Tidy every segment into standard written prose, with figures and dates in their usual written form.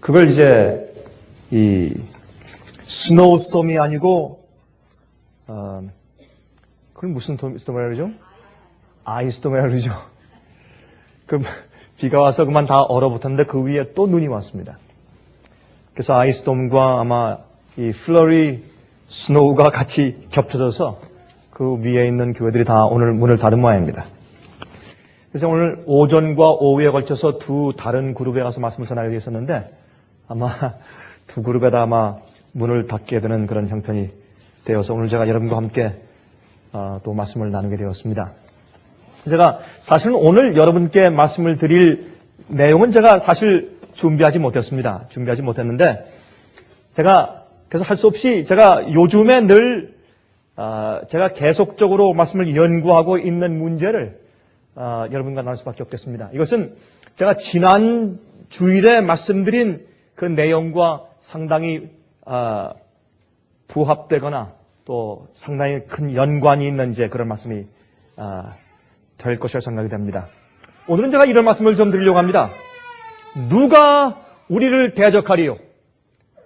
그걸 이제 이 스노우 스톰이 아니고 그걸 무슨 스톰이라고 그러죠? 아이스톰이라고 그러죠. 그 비가 와서 그만 다 얼어붙었는데 그 위에 또 눈이 왔습니다. 그래서 아이스톰과 아마 이 플러리 스노우가 같이 겹쳐져서 그 위에 있는 교회들이 다 오늘 문을 닫은 모양입니다. 그래서 오늘 오전과 오후에 걸쳐서 두 다른 그룹에 가서 말씀을 전하게 되었었는데 아마 두 그룹에 다 아마 문을 닫게 되는 그런 형편이 되어서 오늘 제가 여러분과 함께 또 말씀을 나누게 되었습니다. 제가 사실은 오늘 여러분께 말씀을 드릴 내용은 제가 사실 준비하지 못했습니다. 준비하지 못했는데 제가 그래서 할 수 없이 제가 요즘에 늘 제가 계속적으로 말씀을 연구하고 있는 문제를 여러분과 나눌 수밖에 없겠습니다. 이것은 제가 지난 주일에 말씀드린 그 내용과 상당히 부합되거나 또 상당히 큰 연관이 있는 이제 그런 말씀이 될 것이라 생각이 됩니다. 오늘은 제가 이런 말씀을 좀 드리려고 합니다. 누가 우리를 대적하리요?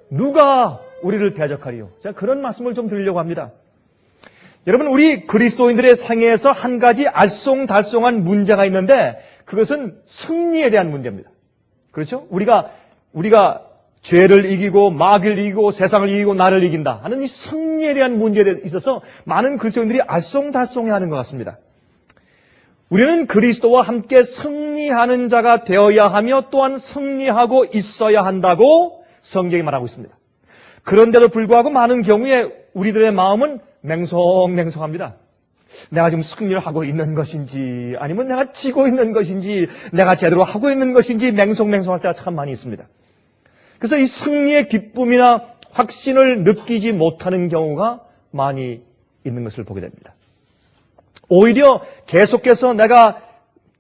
누가 우리를 대적하리요? 제가 그런 말씀을 좀 드리려고 합니다. 여러분, 우리 그리스도인들의 생애에서 한 가지 알쏭달쏭한 문제가 있는데 그것은 승리에 대한 문제입니다. 그렇죠? 우리가 죄를 이기고 마귀를 이기고 세상을 이기고 나를 이긴다 하는 이 승리에 대한 문제에 있어서 많은 그리스도인들이 알쏭달쏭해하는 것 같습니다. 우리는 그리스도와 함께 승리하는 자가 되어야 하며 또한 승리하고 있어야 한다고 성경이 말하고 있습니다. 그런데도 불구하고 많은 경우에 우리들의 마음은 맹성맹성합니다. 내가 지금 승리를 하고 있는 것인지 아니면 내가 지고 있는 것인지 내가 제대로 하고 있는 것인지 맹성맹성할 때가 참 많이 있습니다. 그래서 이 승리의 기쁨이나 확신을 느끼지 못하는 경우가 많이 있는 것을 보게 됩니다. 오히려 계속해서 내가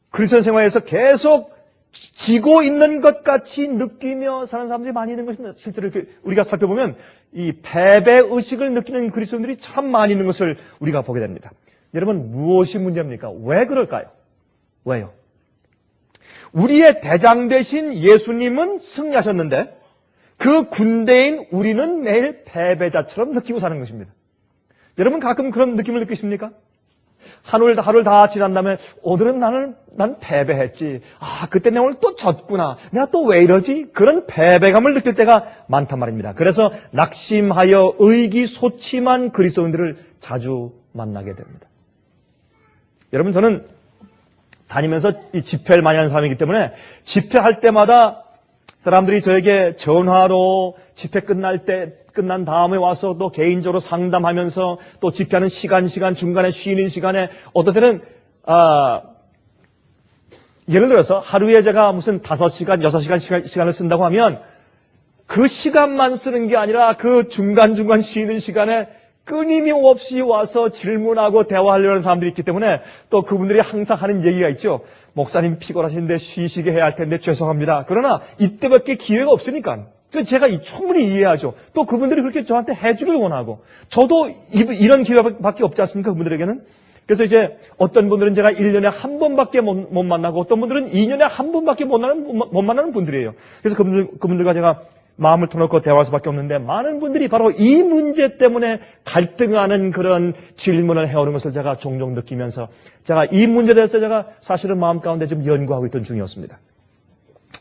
그리스도 생활에서 계속 지고 있는 것 같이 느끼며 사는 사람들이 많이 있는 것입니다. 실제로 이렇게 우리가 살펴보면 이 패배의식을 느끼는 그리스도인들이 참 많이 있는 것을 우리가 보게 됩니다. 여러분, 무엇이 문제입니까? 왜 그럴까요? 왜요? 우리의 대장 되신 예수님은 승리하셨는데 그 군대인 우리는 매일 패배자처럼 느끼고 사는 것입니다. 여러분 가끔 그런 느낌을 느끼십니까? 하루를 다 지난 다음에 오늘은 난 패배했지. 그때 내가 오늘 또 졌구나. 내가 또 왜 이러지? 그런 패배감을 느낄 때가 많단 말입니다. 그래서 낙심하여 의기소침한 그리스도인들을 자주 만나게 됩니다. 여러분, 저는 다니면서 이 집회를 많이 하는 사람이기 때문에 집회할 때마다 사람들이 저에게 전화로 집회 끝난 다음에 와서 또 개인적으로 상담하면서 또 집회하는 시간 중간에 쉬는 시간에 어떨 때는 예를 들어서 하루에 제가 무슨 5시간, 6시간 시간을 쓴다고 하면 그 시간만 쓰는 게 아니라 그 중간중간 쉬는 시간에 끊임없이 와서 질문하고 대화하려는 사람들이 있기 때문에 또 그분들이 항상 하는 얘기가 있죠. 목사님 피곤하신데 쉬시게 해야 할 텐데 죄송합니다. 그러나 이때밖에 기회가 없으니까 제가 충분히 이해하죠. 또 그분들이 그렇게 저한테 해주길 원하고 저도 이런 기회밖에 없지 않습니까? 그분들에게는. 그래서 이제 어떤 분들은 제가 1년에 한 번밖에 못 만나고 어떤 분들은 2년에 한 번밖에 못 만나는 분들이에요. 그래서 그분들과 제가 마음을 터놓고 대화할 수밖에 없는데 많은 분들이 바로 이 문제 때문에 갈등하는 그런 질문을 해오는 것을 제가 종종 느끼면서 제가 이 문제에 대해서 제가 사실은 마음 가운데 좀 연구하고 있던 중이었습니다.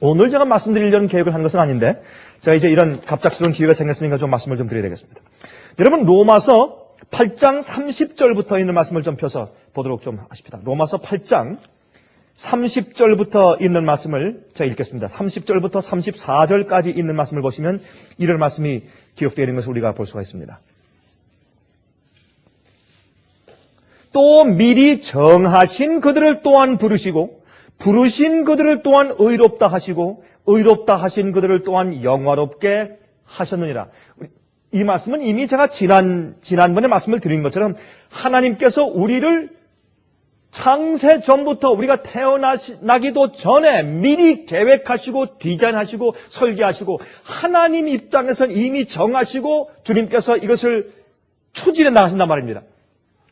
오늘 제가 말씀드리려는 계획을 한 것은 아닌데 제가 이제 이런 갑작스러운 기회가 생겼으니까 좀 말씀을 좀 드려야 되겠습니다. 여러분, 로마서 8장 30절부터 있는 말씀을 좀 펴서 보도록 좀 하십시다. 로마서 8장 30절부터 있는 말씀을 제가 읽겠습니다. 30절부터 34절까지 있는 말씀을 보시면 이런 말씀이 기록되어 있는 것을 우리가 볼 수가 있습니다. 또 미리 정하신 그들을 또한 부르시고 부르신 그들을 또한 의롭다 하시고 의롭다 하신 그들을 또한 영화롭게 하셨느니라. 이 말씀은 이미 제가 지난번에 말씀을 드린 것처럼 하나님께서 우리를 창세 전부터 우리가 태어나기도 전에 미리 계획하시고 디자인하시고 설계하시고 하나님 입장에서는 이미 정하시고 주님께서 이것을 추진해 나가신단 말입니다.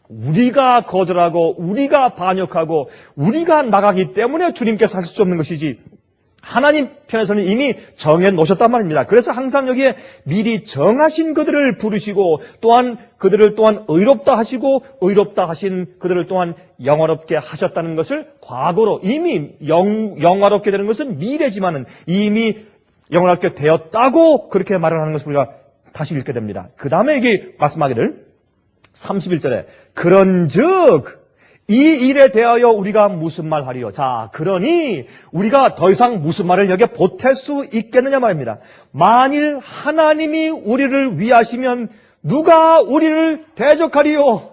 우리가 거절하고 우리가 반역하고 우리가 나가기 때문에 주님께서 하실 수 없는 것이지 하나님 편에서는 이미 정해 놓으셨단 말입니다. 그래서 항상 여기에 미리 정하신 그들을 부르시고 또한 그들을 또한 의롭다 하시고 의롭다 하신 그들을 또한 영화롭게 하셨다는 것을 과거로 이미 영화롭게 되는 것은 미래지만은 이미 영화롭게 되었다고 그렇게 말을 하는 것을 우리가 다시 읽게 됩니다. 그 다음에 여기 말씀하기를 31절에 그런즉 이 일에 대하여 우리가 무슨 말 하리요? 자, 그러니 우리가 더 이상 무슨 말을 여기에 보탤 수 있겠느냐 말입니다. 만일 하나님이 우리를 위하시면 누가 우리를 대적하리요?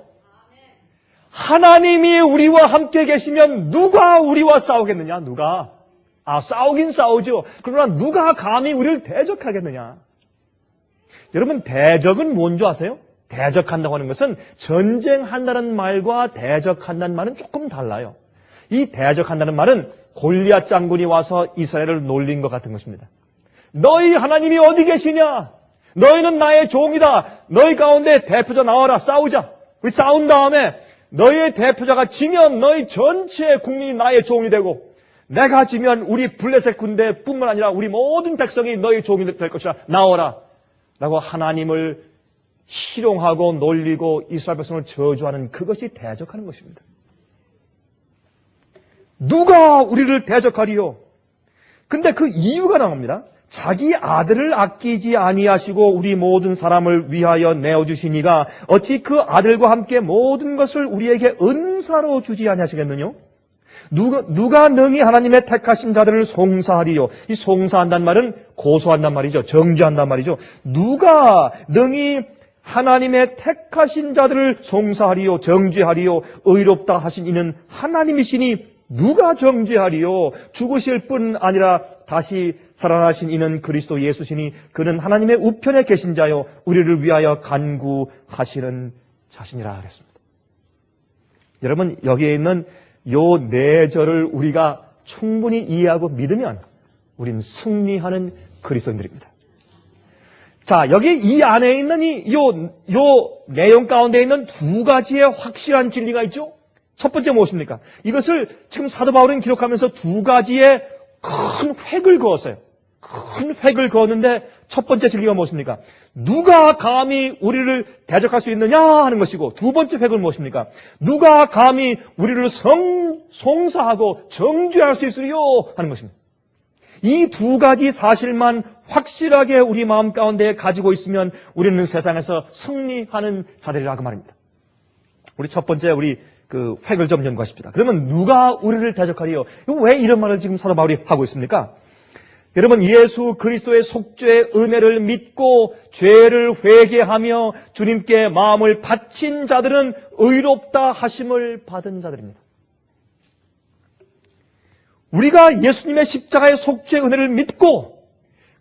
하나님이 우리와 함께 계시면 누가 우리와 싸우겠느냐? 누가? 싸우긴 싸우죠. 그러나 누가 감히 우리를 대적하겠느냐? 여러분, 대적은 뭔지 아세요? 대적한다고 하는 것은 전쟁한다는 말과 대적한다는 말은 조금 달라요. 이 대적한다는 말은 골리앗 장군이 와서 이스라엘을 놀린 것 같은 것입니다. 너희 하나님이 어디 계시냐? 너희는 나의 종이다. 너희 가운데 대표자 나와라. 싸우자. 우리 싸운 다음에 너희의 대표자가 지면 너희 전체 국민이 나의 종이 되고 내가 지면 우리 블레셋 군대뿐만 아니라 우리 모든 백성이 너희 종이 될 것이라. 나와라. 라고 하나님을 희롱하고 놀리고 이스라엘 백성을 저주하는 그것이 대적하는 것입니다. 누가 우리를 대적하리요? 근데 그 이유가 나옵니다. 자기 아들을 아끼지 아니하시고 우리 모든 사람을 위하여 내어주신 이가 어찌 그 아들과 함께 모든 것을 우리에게 은사로 주지 아니하시겠느냐? 누가 능히 하나님의 택하신 자들을 송사하리요? 이 송사한단 말은 고소한단 말이죠. 정죄한단 말이죠. 누가 능히 하나님의 택하신 자들을 송사하리요, 정죄하리요, 의롭다 하신 이는 하나님이시니 누가 정죄하리요? 죽으실 뿐 아니라 다시 살아나신 이는 그리스도 예수시니 그는 하나님의 우편에 계신 자요, 우리를 위하여 간구하시는 자신이라 그랬습니다. 여러분, 여기에 있는 요 네 절을 우리가 충분히 이해하고 믿으면 우리는 승리하는 그리스도인들입니다. 자, 여기 이 안에 있는 요 내용 가운데 있는 두 가지의 확실한 진리가 있죠? 첫 번째 무엇입니까? 이것을 지금 사도 바울은 기록하면서 두 가지의 큰 획을 그었어요. 큰 획을 그었는데 첫 번째 진리가 무엇입니까? 누가 감히 우리를 대적할 수 있느냐 하는 것이고 두 번째 획은 무엇입니까? 누가 감히 우리를 송사하고 정죄할 수 있으리요 하는 것입니다. 이 두 가지 사실만 확실하게 우리 마음 가운데 가지고 있으면 우리는 세상에서 승리하는 자들이라고 말입니다. 우리 첫 번째 우리 그 획을 좀 연구하십시다. 그러면 누가 우리를 대적하리요? 왜 이런 말을 지금 사도 바울이 하고 있습니까? 여러분, 예수 그리스도의 속죄의 은혜를 믿고 죄를 회개하며 주님께 마음을 바친 자들은 의롭다 하심을 받은 자들입니다. 우리가 예수님의 십자가의 속죄의 은혜를 믿고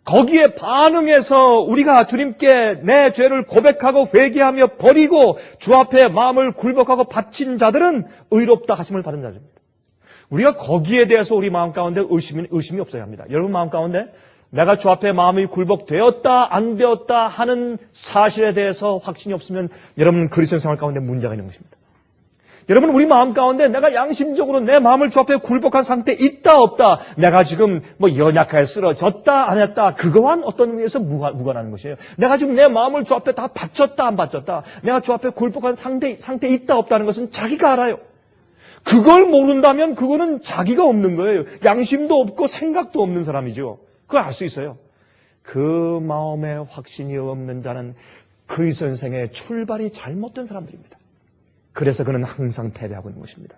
거기에 반응해서 우리가 주님께 내 죄를 고백하고 회개하며 버리고 주 앞에 마음을 굴복하고 바친 자들은 의롭다 하심을 받은 자들입니다. 우리가 거기에 대해서 우리 마음 가운데 의심이 없어야 합니다. 여러분 마음 가운데 내가 주 앞에 마음이 굴복되었다 안 되었다 하는 사실에 대해서 확신이 없으면 여러분 그리스도 생활 가운데 문제가 있는 것입니다. 여러분 우리 마음 가운데 내가 양심적으로 내 마음을 주 앞에 굴복한 상태에 있다 없다, 내가 지금 연약하게 쓰러졌다 안 했다, 그거와는 어떤 의미에서 무관한 것이에요. 내가 지금 내 마음을 주 앞에 다 바쳤다 안 바쳤다, 내가 주 앞에 굴복한 상태에 있다 없다는 것은 자기가 알아요. 그걸 모른다면 그거는 자기가 없는 거예요. 양심도 없고 생각도 없는 사람이죠. 그걸 알 수 있어요. 그 마음에 확신이 없는 자는 그리스도 인생의 출발이 잘못된 사람들입니다. 그래서 그는 항상 패배하고 있는 것입니다.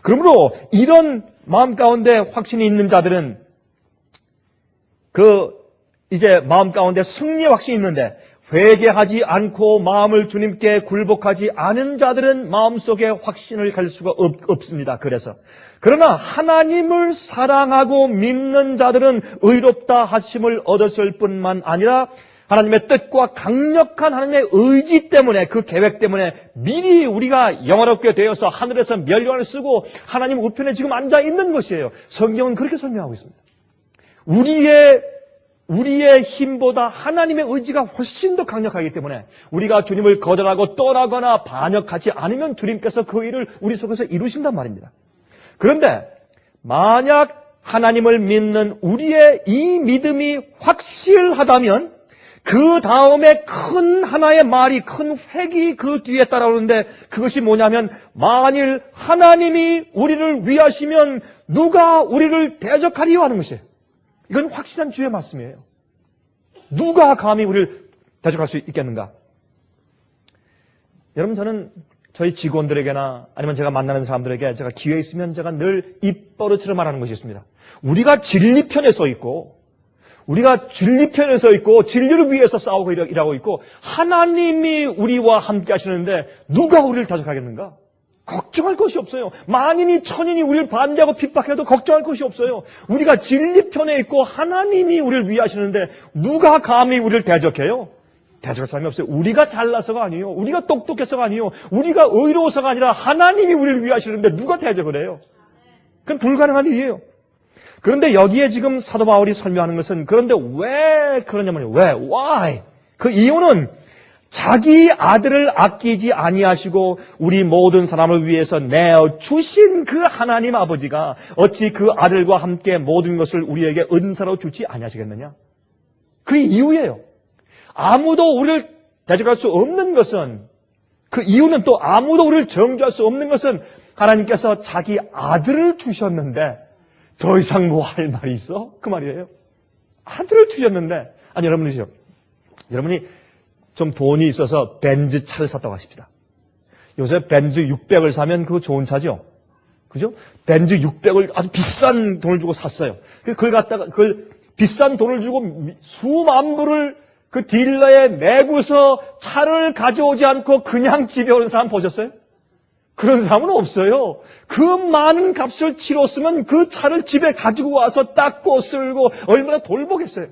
그러므로 이런 마음 가운데 확신이 있는 자들은 이제 마음 가운데 승리의 확신이 있는데 회개하지 않고 마음을 주님께 굴복하지 않은 자들은 마음속에 확신을 가질 수가 없습니다. 그러나 하나님을 사랑하고 믿는 자들은 의롭다 하심을 얻었을 뿐만 아니라 하나님의 뜻과 강력한 하나님의 의지 때문에, 그 계획 때문에 미리 우리가 영화롭게 되어서 하늘에서 멸류관을 쓰고 하나님 우편에 지금 앉아 있는 것이에요. 성경은 그렇게 설명하고 있습니다. 우리의 힘보다 하나님의 의지가 훨씬 더 강력하기 때문에 우리가 주님을 거절하고 떠나거나 반역하지 않으면 주님께서 그 일을 우리 속에서 이루신단 말입니다. 그런데 만약 하나님을 믿는 우리의 이 믿음이 확실하다면 그 다음에 큰 하나의 말이, 큰 획이 그 뒤에 따라오는데 그것이 뭐냐면 만일 하나님이 우리를 위하시면 누가 우리를 대적하리요 하는 것이에요. 이건 확실한 주의 말씀이에요. 누가 감히 우리를 대적할 수 있겠는가? 여러분, 저는 저희 직원들에게나 아니면 제가 만나는 사람들에게 제가 기회 있으면 제가 늘 입버릇처럼 말하는 것이 있습니다. 우리가 진리 편에 서 있고, 우리가 진리 편에 서 있고 진리를 위해서 싸우고 일하고 있고 하나님이 우리와 함께 하시는데 누가 우리를 대적하겠는가? 걱정할 것이 없어요. 만인이 천인이 우리를 반대하고 핍박해도 걱정할 것이 없어요. 우리가 진리 편에 있고 하나님이 우리를 위하시는데 누가 감히 우리를 대적해요? 대적할 사람이 없어요. 우리가 잘나서가 아니에요. 우리가 똑똑해서가 아니에요. 우리가 의로워서가 아니라 하나님이 우리를 위하시는데 누가 대적을 해요? 그건 불가능한 일이에요. 그런데 여기에 지금 사도 바울이 설명하는 것은 그런데 왜 그러냐면요. 왜? Why? 그 이유는 자기 아들을 아끼지 아니하시고 우리 모든 사람을 위해서 내어 주신 그 하나님 아버지가 어찌 그 아들과 함께 모든 것을 우리에게 은사로 주지 아니하시겠느냐? 그 이유예요. 아무도 우리를 대적할 수 없는 것은, 그 이유는 또 아무도 우리를 정죄할 수 없는 것은 하나님께서 자기 아들을 주셨는데 더 이상 뭐 할 말이 있어? 그 말이에요. 아들을 주셨는데, 아니 여러분이시죠. 여러분이 좀 돈이 있어서 벤츠 차를 샀다고 하십시다. 요새 벤츠 600을 사면 그거 좋은 차죠? 그죠? 벤츠 600을 아주 비싼 돈을 주고 샀어요. 그걸 갖다가, 그걸 비싼 돈을 주고 수만 불을 그 딜러에 내고서 차를 가져오지 않고 그냥 집에 오는 사람 보셨어요? 그런 사람은 없어요. 그 많은 값을 치렀으면 그 차를 집에 가지고 와서 닦고 쓸고 얼마나 돌보겠어요.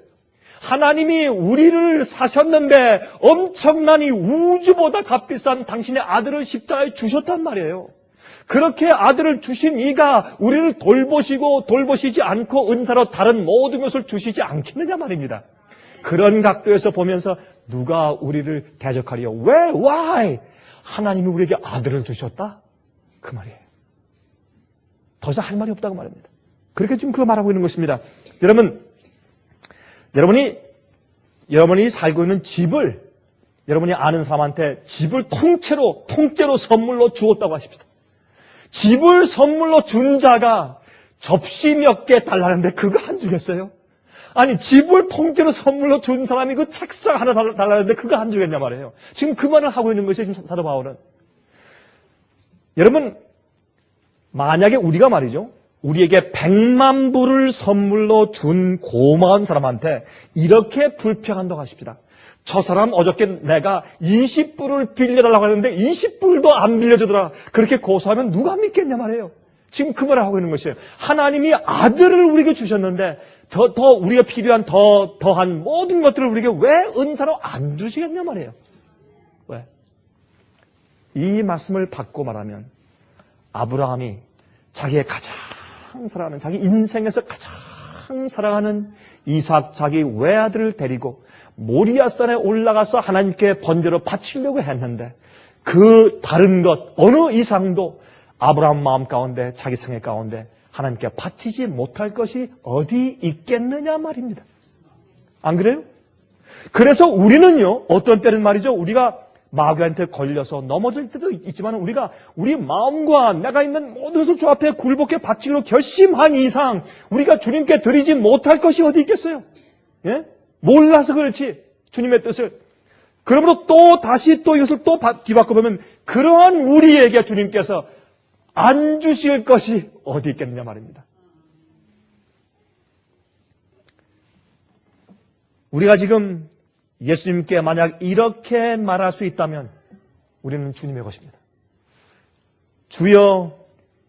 하나님이 우리를 사셨는데 엄청난 이 우주보다 값비싼 당신의 아들을 십자가에 주셨단 말이에요. 그렇게 아들을 주신 이가 우리를 돌보시고 돌보시지 않고 은사로 다른 모든 것을 주시지 않겠느냐 말입니다. 그런 각도에서 보면서 누가 우리를 대적하리요? 왜? Why? 하나님이 우리에게 아들을 주셨다? 그 말이에요. 더 이상 할 말이 없다고 말입니다. 그렇게 지금 그거 말하고 있는 것입니다. 여러분이 살고 있는 집을 여러분이 아는 사람한테 집을 통째로 선물로 주었다고 하십시다. 집을 선물로 준 자가 접시 몇 개 달라는데 그거 안 주겠어요? 아니 집을 통째로 선물로 준 사람이 그 책상 하나 달라는데 그거 안 주겠냐 말이에요. 지금 그 말을 하고 있는 것이 지금 사도 바울은. 여러분 만약에 우리가 말이죠. 우리에게 100만 불을 선물로 준 고마운 사람한테 이렇게 불평한다고 하십시다. 저 사람 어저께 내가 20불을 빌려달라고 하는데 20불도 안 빌려주더라. 그렇게 고소하면 누가 믿겠냐 말이에요. 지금 그 말을 하고 있는 것이에요. 하나님이 아들을 우리에게 주셨는데 더 우리가 필요한 더한 모든 것들을 우리에게 왜 은사로 안 주시겠냐 말이에요. 왜? 이 말씀을 받고 말하면 아브라함이 자기의 가장 사랑하는, 자기 인생에서 가장 사랑하는 이삭 자기 외아들을 데리고 모리아산에 올라가서 하나님께 번제로 바치려고 했는데 그 다른 것 어느 이상도 아브라함 마음 가운데 자기 생애 가운데 하나님께 바치지 못할 것이 어디 있겠느냐 말입니다. 안 그래요? 그래서 우리는요, 어떤 때는 말이죠, 우리가 마귀한테 걸려서 넘어질 때도 있지만 우리 마음과 내가 있는 모든 것을 주 앞에 굴복해 바치기로 결심한 이상 우리가 주님께 드리지 못할 것이 어디 있겠어요? 예? 몰라서 그렇지, 주님의 뜻을. 그러므로 또 다시 또 이것을 또 뒤바꿔 보면 그러한 우리에게 주님께서 안 주실 것이 어디 있겠느냐 말입니다. 우리가 지금 예수님께 만약 이렇게 말할 수 있다면 우리는 주님의 것입니다. 주여,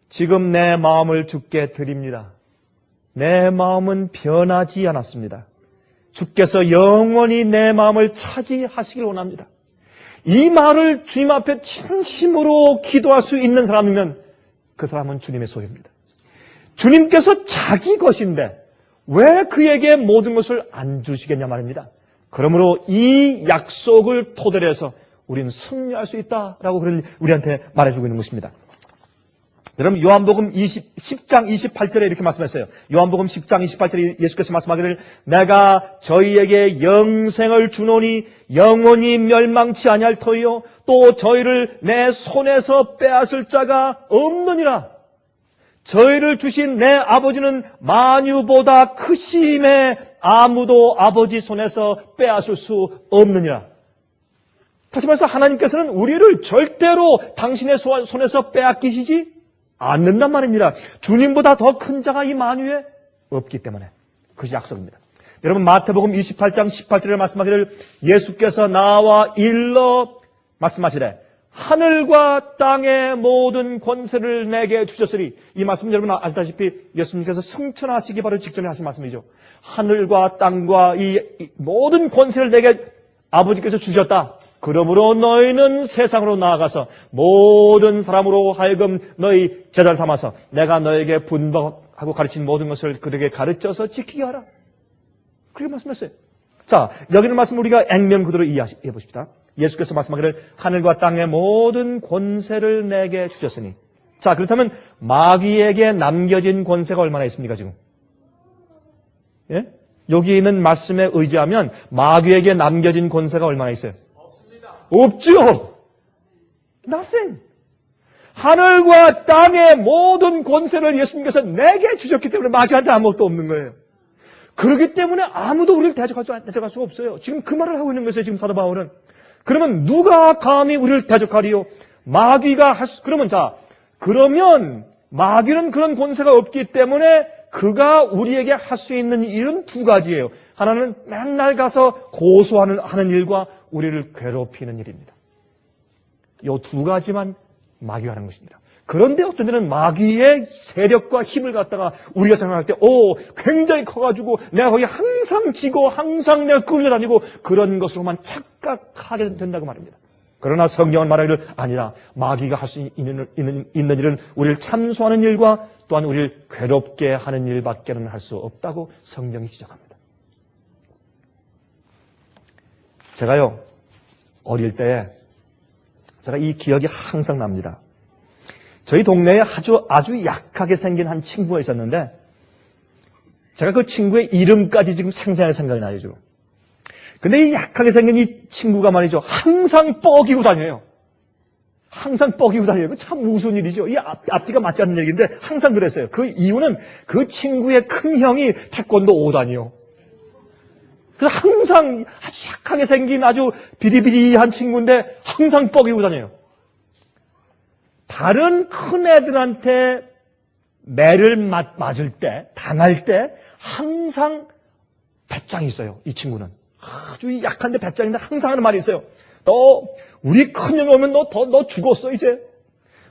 지금 내 마음을 주께 드립니다. 내 마음은 변하지 않았습니다. 주께서 영원히 내 마음을 차지하시길 원합니다. 이 말을 주님 앞에 진심으로 기도할 수 있는 사람이면 그 사람은 주님의 소유입니다. 주님께서 자기 것인데 왜 그에게 모든 것을 안 주시겠냐 말입니다. 그러므로 이 약속을 토대로 해서 우리는 승리할 수 있다라고 우리한테 말해주고 있는 것입니다. 여러분 요한복음 10장 28절에 이렇게 말씀했어요. 요한복음 10장 28절에 예수께서 말씀하기를 내가 저희에게 영생을 주노니 영원히 멸망치 아니할 터이요 또 저희를 내 손에서 빼앗을 자가 없느니라. 저희를 주신 내 아버지는 만유보다 크심에 아무도 아버지 손에서 빼앗을 수 없느니라. 다시 말해서 하나님께서는 우리를 절대로 당신의 손에서 빼앗기시지 않는단 말입니다. 주님보다 더 큰 자가 이 만유에 없기 때문에 그것이 약속입니다. 여러분 마태복음 28장 18절에 말씀하기를 예수께서 나와 일러 말씀하시되 하늘과 땅의 모든 권세를 내게 주셨으리. 이 말씀 여러분 아시다시피 예수님께서 승천하시기 바로 직전에 하신 말씀이죠. 하늘과 땅과 이 모든 권세를 내게 아버지께서 주셨다. 그러므로 너희는 세상으로 나아가서 모든 사람으로 하여금 너희 제자를 삼아서 내가 너에게 분법하고 가르친 모든 것을 그들에게 가르쳐서 지키게 하라. 그렇게 말씀했어요. 자, 여기는 말씀 우리가 액면 그대로 이해해 보십시다. 예수께서 말씀하기를 하늘과 땅의 모든 권세를 내게 주셨으니. 자, 그렇다면 마귀에게 남겨진 권세가 얼마나 있습니까, 지금? 예? 여기 있는 말씀에 의지하면 마귀에게 남겨진 권세가 얼마나 있어요? 없죠. Nothing. 하늘과 땅의 모든 권세를 예수님께서 내게 주셨기 때문에 마귀한테 아무것도 없는 거예요. 그렇기 때문에 아무도 우리를 대적할 수가 없어요. 지금 그 말을 하고 있는 거예요. 지금 사도 바울은. 그러면 누가 감히 우리를 대적하리요? 마귀가 그러면 마귀는 그런 권세가 없기 때문에 그가 우리에게 할 수 있는 일은 두 가지예요. 하나는 맨날 가서 고소하는 일과 우리를 괴롭히는 일입니다. 이 두 가지만 마귀가 하는 것입니다. 그런데 어떤 때는 마귀의 세력과 힘을 갖다가 우리가 생각할 때 굉장히 커가지고 내가 거기 항상 지고 항상 내가 끌려다니고 그런 것으로만 착각하게 된다고 말입니다. 그러나 성경은 말하기를 아니라 마귀가 할 수 있는 일은 우리를 참소하는 일과 또한 우리를 괴롭게 하는 일밖에는 할 수 없다고 성경이 지적합니다. 제가요 어릴 때에 제가 이 기억이 항상 납니다. 저희 동네에 아주 약하게 생긴 한 친구가 있었는데 제가 그 친구의 이름까지 지금 생생하게 생각이 나요. 지금. 근데 이 약하게 생긴 이 친구가 말이죠. 항상 뻐기고 다녀요. 항상 뻐기고 다녀요. 그 참 무서운 일이죠. 이 앞뒤가 맞지 않는 얘기인데 항상 그랬어요. 그 이유는 그 친구의 큰 형이 태권도 5단이요. 그래서 항상 아주 약하게 생긴 아주 비리비리한 친구인데 항상 뻐기고 다녀요. 다른 큰 애들한테 매를 맞을 때, 당할 때 항상 배짱이 있어요. 이 친구는. 아주 약한데 배짱인데 항상 하는 말이 있어요. 너 우리 큰형이 오면 너 죽었어 이제.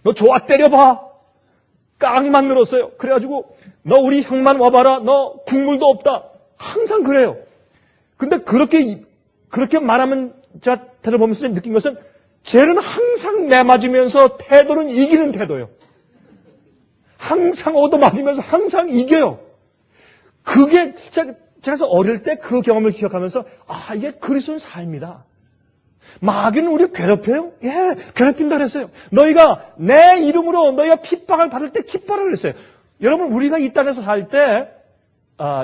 너 좋아 때려봐. 깡만 늘었어요. 그래가지고 너 우리 형만 와봐라. 너 국물도 없다. 항상 그래요. 근데 그렇게 말하면 제가 들어보면서 느낀 것은 쟤는 항상 내맞으면서 태도는 이기는 태도예요. 항상 얻어맞으면서 항상 이겨요. 그게 제가 어릴 때 그 경험을 기억하면서 이게 그리스도인 삶이다. 마귀는 우리를 괴롭혀요? 예, 괴롭힌다 그랬어요. 너희가 내 이름으로 너희가 핍박을 받을 때 기뻐라 그랬어요. 여러분 우리가 이 땅에서 살 때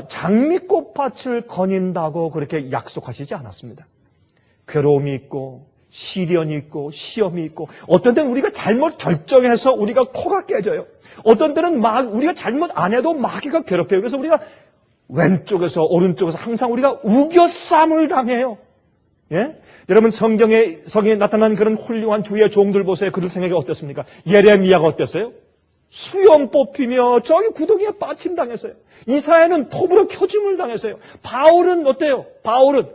장미꽃밭을 거닌다고 그렇게 약속하시지 않았습니다. 괴로움이 있고 시련이 있고 시험이 있고 어떤 때는 우리가 잘못 결정해서 우리가 코가 깨져요. 어떤 때는 우리가 잘못 안 해도 마귀가 괴롭혀요. 그래서 우리가 왼쪽에서 오른쪽에서 항상 우리가 우겨쌈을 당해요. 예? 여러분 성경에 나타난 그런 훌륭한 주의 종들 보세요. 그들 생각이 어땠습니까? 예레미야가 어땠어요? 수염 뽑히며 저기 구덩이에 빠침당했어요. 이사야는 톱으로 표징을 당했어요. 바울은 어때요? 바울은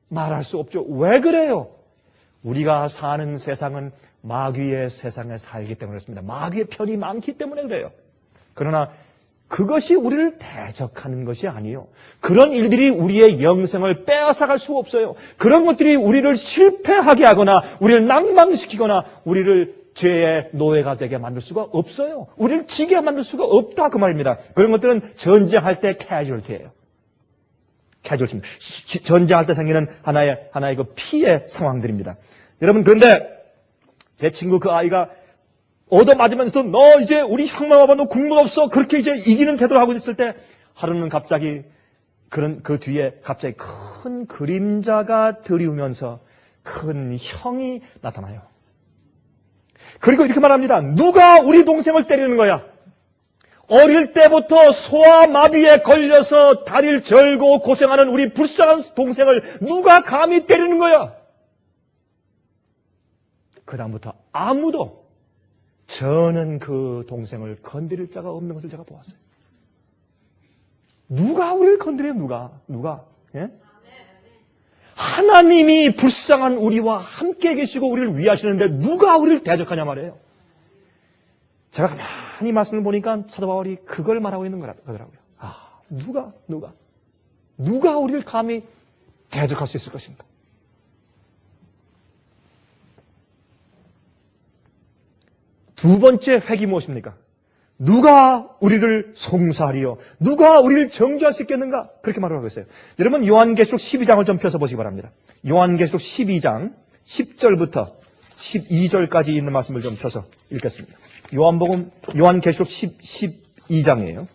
말할 수 없죠. 왜 그래요? 우리가 사는 세상은 마귀의 세상에 살기 때문에 그렇습니다. 마귀의 편이 많기 때문에 그래요. 그러나 그것이 우리를 대적하는 것이 아니에요. 그런 일들이 우리의 영생을 빼앗아갈 수 없어요. 그런 것들이 우리를 실패하게 하거나 우리를 낭망시키거나 우리를 죄의 노예가 되게 만들 수가 없어요. 우리를 지게 만들 수가 없다 그 말입니다. 그런 것들은 전쟁할 때 캐주얼티예요. 캐주얼티입니다. 전쟁할 때 생기는 하나의 그 피해 상황들입니다. 여러분 그런데 제 친구 그 아이가 얻어맞으면서도 너 이제 우리 형만 와봐 너 국물 없어 그렇게 이제 이기는 태도를 하고 있을 때 하루는 갑자기 그 뒤에 갑자기 큰 그림자가 들이우면서 큰 형이 나타나요. 그리고 이렇게 말합니다. 누가 우리 동생을 때리는 거야? 어릴 때부터 소아마비에 걸려서 다리를 절고 고생하는 우리 불쌍한 동생을 누가 감히 때리는 거야? 그 다음부터 아무도 저는 그 동생을 건드릴 자가 없는 것을 제가 보았어요. 누가 우리를 건드려요? 누가? 예? 하나님이 불쌍한 우리와 함께 계시고 우리를 위하시는데 누가 우리를 대적하냐 말이에요. 제가 가만히 말씀을 보니까 사도 바울이 그걸 말하고 있는 거더라고요. 누가 우리를 감히 대적할 수 있을 것인가? 두 번째 획이 무엇입니까? 누가 우리를 송사하리요? 누가 우리를 정죄할 수 있겠는가? 그렇게 말을 하고 있어요. 여러분 요한계시록 12장을 좀 펴서 보시기 바랍니다. 요한계시록 12장 10절부터 12절까지 있는 말씀을 좀 펴서 읽겠습니다. 요한계시록 12장이에요.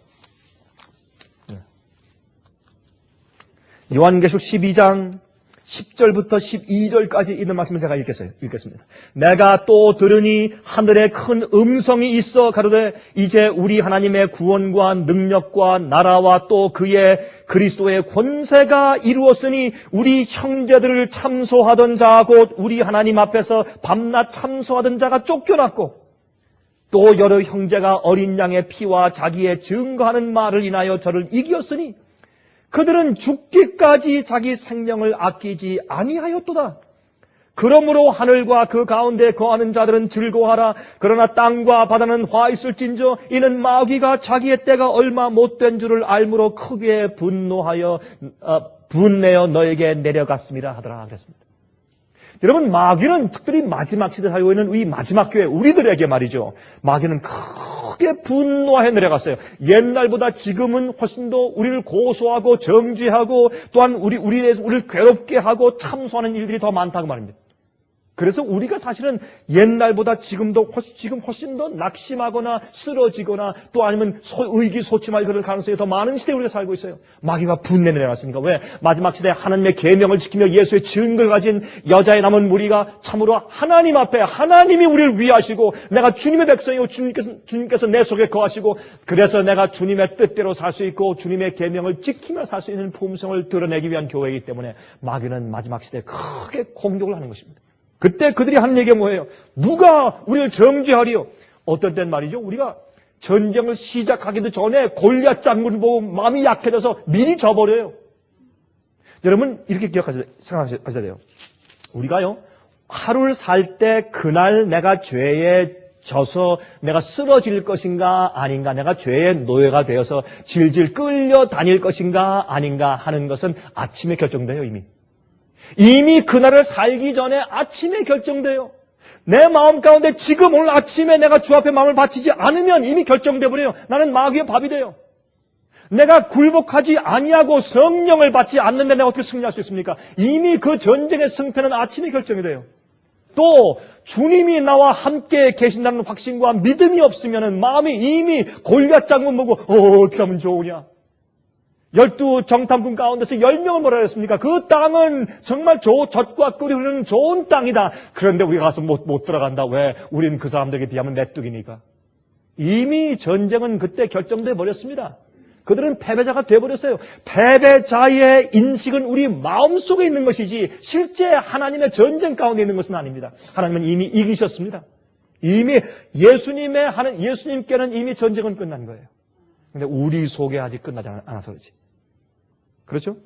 요한계시록 12장 10절부터 12절까지 있는 말씀을 제가 읽겠습니다. 내가 또 들으니 하늘에 큰 음성이 있어 가로되 이제 우리 하나님의 구원과 능력과 나라와 또 그의 그리스도의 권세가 이루었으니 우리 형제들을 참소하던 자 곧 우리 하나님 앞에서 밤낮 참소하던 자가 쫓겨났고 또 여러 형제가 어린 양의 피와 자기의 증거하는 말을 인하여 저를 이기었으니 그들은 죽기까지 자기 생명을 아끼지 아니하였도다. 그러므로 하늘과 그 가운데 거하는 자들은 즐거워하라. 그러나 땅과 바다는 화 있을진저 이는 마귀가 자기의 때가 얼마 못된 줄을 알므로 크게 분내어 너에게 내려갔음이라 하더라 그랬습니다. 여러분 마귀는 특별히 마지막 시대에 살고 있는 이 마지막 교회 우리들에게 말이죠. 마귀는 크게 분노하여 내려갔어요. 옛날보다 지금은 훨씬 더 우리를 고소하고 정죄하고 또한 우리를 괴롭게 하고 참소하는 일들이 더 많다고 말입니다. 그래서 우리가 사실은 옛날보다 지금 훨씬 더 낙심하거나 쓰러지거나 또 아니면 의기소침할 그럴 가능성이 더 많은 시대에 우리가 살고 있어요. 마귀가 분내를 내놨으니까. 왜? 마지막 시대에 하나님의 계명을 지키며 예수의 증거를 가진 여자의 남은 무리가 참으로 하나님 앞에 하나님이 우리를 위하시고 내가 주님의 백성이고 주님께서 내 속에 거하시고 그래서 내가 주님의 뜻대로 살 수 있고 주님의 계명을 지키며 살 수 있는 품성을 드러내기 위한 교회이기 때문에 마귀는 마지막 시대에 크게 공격을 하는 것입니다. 그때 그들이 하는 얘기가 뭐예요? 누가 우리를 정죄하리요? 어떤 땐 말이죠. 우리가 전쟁을 시작하기도 전에 골리앗 장군을 보고 마음이 약해져서 미리 져버려요. 여러분 이렇게 생각하셔야 돼요. 우리가요. 하루를 살 때 그날 내가 죄에 져서 내가 쓰러질 것인가 아닌가 내가 죄의 노예가 되어서 질질 끌려다닐 것인가 아닌가 하는 것은 아침에 결정돼요. 이미 그날을 살기 전에 아침에 결정돼요. 내 마음 가운데 지금 오늘 아침에 내가 주 앞에 마음을 바치지 않으면 이미 결정돼 버려요. 나는 마귀의 밥이 돼요. 내가 굴복하지 아니하고 성령을 받지 않는데 내가 어떻게 승리할 수 있습니까? 이미 그 전쟁의 승패는 아침에 결정이 돼요. 또 주님이 나와 함께 계신다는 확신과 믿음이 없으면 마음이 이미 골리앗 장군 보고 어떻게 하면 좋으냐. 12 정탐꾼 가운데서 10명을 뭐라 그랬습니까? 그 땅은 정말 젖과 꿀이 흐르는 좋은 땅이다. 그런데 우리가 가서 못 들어간다. 왜? 우린 그 사람들에게 비하면 메뚜기니까. 이미 전쟁은 그때 결정돼 버렸습니다. 그들은 패배자가 돼버렸어요. 패배자의 인식은 우리 마음속에 있는 것이지 실제 하나님의 전쟁 가운데 있는 것은 아닙니다. 하나님은 이미 이기셨습니다. 이미 예수님께는 이미 전쟁은 끝난 거예요. 근데 우리 속에 아직 끝나지 않아서 그렇지. 그렇죠?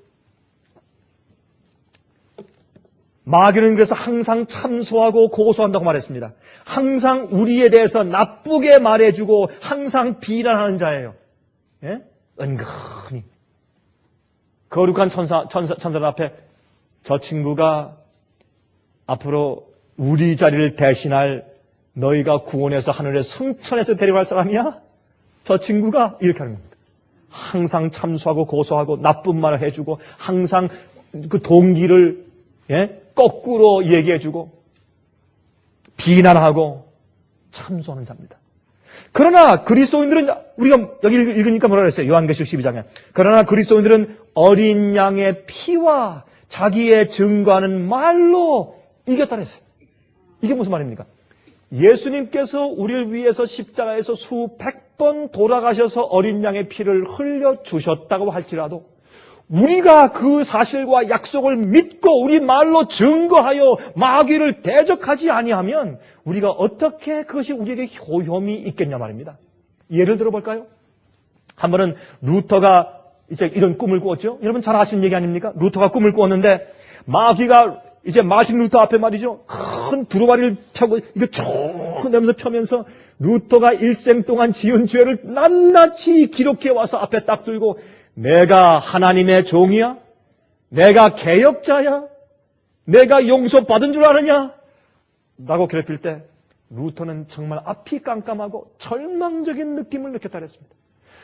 마귀는 그래서 항상 참소하고 고소한다고 말했습니다. 항상 우리에 대해서 나쁘게 말해주고 항상 비난하는 자예요. 예? 은근히. 거룩한 천사들 앞에 저 친구가 앞으로 우리 자리를 대신할 너희가 구원해서 하늘의 성천에서 데려갈 사람이야? 저 친구가 이렇게 하는 겁니다. 항상 참소하고 고소하고 나쁜 말을 해주고 항상 그 동기를 거꾸로 얘기해주고 비난하고 참소하는 자입니다. 그러나 그리스도인들은, 우리가 여기 읽으니까 뭐라 그랬어요? 요한계시록 12장에. 그러나 그리스도인들은 어린 양의 피와 자기의 증거하는 말로 이겼다 그랬어요. 이게 무슨 말입니까? 예수님께서 우리를 위해서 십자가에서 수백 번 돌아가셔서 어린 양의 피를 흘려주셨다고 할지라도 우리가 그 사실과 약속을 믿고 우리 말로 증거하여 마귀를 대적하지 아니하면 우리가 어떻게 그것이 우리에게 효험이 있겠냐 말입니다. 예를 들어볼까요? 한 번은 루터가 이제 이런 꿈을 꾸었죠. 여러분 잘 아시는 얘기 아닙니까? 루터가 꿈을 꾸었는데 마귀가 이제 마틴 루터 앞에 말이죠. 큰 두루마리를 펴고 이거 쭉 내면서 펴면서 루터가 일생 동안 지은 죄를 낱낱이 기록해 와서 앞에 딱 들고 내가 하나님의 종이야? 내가 개혁자야? 내가 용서받은 줄 아느냐? 라고 괴롭힐 때 루터는 정말 앞이 깜깜하고 절망적인 느낌을 느꼈다 그랬습니다.